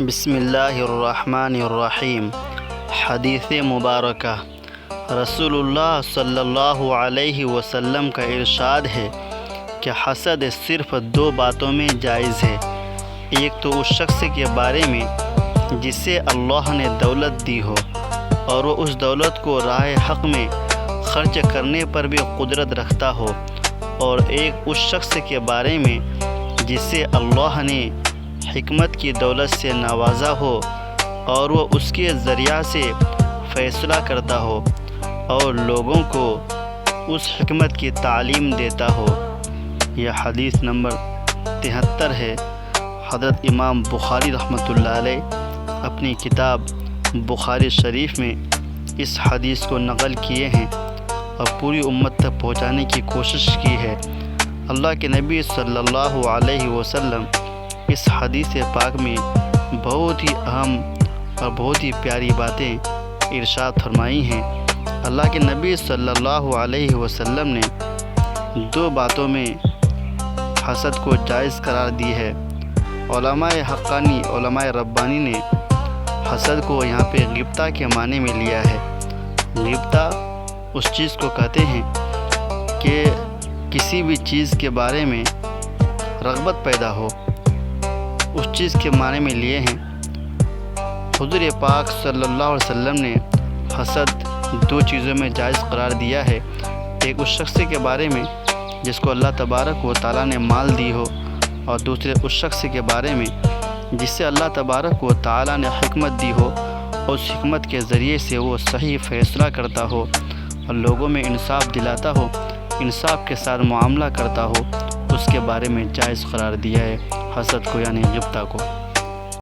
بسم اللہ الرحمن الرحیم۔ حدیث مبارکہ۔ رسول اللہ صلی اللہ علیہ وسلم کا ارشاد ہے کہ حسد صرف دو باتوں میں جائز ہے۔ ایک تو اس شخص کے بارے میں جسے اللہ نے دولت دی ہو اور وہ اس دولت کو راہ حق میں خرچ کرنے پر بھی قدرت رکھتا ہو، اور ایک اس شخص کے بارے میں جسے اللہ نے حکمت کی دولت سے نوازا ہو اور وہ اس کے ذریعہ سے فیصلہ کرتا ہو اور لوگوں کو اس حکمت کی تعلیم دیتا ہو۔ یہ حدیث نمبر 73 ہے۔ حضرت امام بخاری رحمۃ اللہ علیہ اپنی کتاب بخاری شریف میں اس حدیث کو نقل کیے ہیں اور پوری امت تک پہنچانے کی کوشش کی ہے۔ اللہ کے نبی صلی اللہ علیہ وسلم اس حدیث پاک میں بہت ہی اہم اور بہت ہی پیاری باتیں ارشاد فرمائی ہیں۔ اللہ کے نبی صلی اللہ علیہ وسلم نے دو باتوں میں حسد کو جائز قرار دی ہے۔ علماء حقانی، علماء ربانی نے حسد کو یہاں پہ غبطہ کے معنی میں لیا ہے۔ غبطہ اس چیز کو کہتے ہیں کہ کسی بھی چیز کے بارے میں رغبت پیدا ہو، اس چیز کے معنی میں لیے ہیں۔ حضور پاک صلی اللہ علیہ وسلم نے حسد دو چیزوں میں جائز قرار دیا ہے۔ ایک اس شخص کے بارے میں جس کو اللہ تبارک و تعالیٰ نے مال دی ہو، اور دوسرے اس شخص کے بارے میں جس سے اللہ تبارک و تعالیٰ نے حکمت دی ہو اور اس حکمت کے ذریعے سے وہ صحیح فیصلہ کرتا ہو اور لوگوں میں انصاف دلاتا ہو، انصاف کے ساتھ معاملہ کرتا ہو، اس کے بارے میں جائز قرار دیا ہے حسد کو، یعنی غبطہ کو۔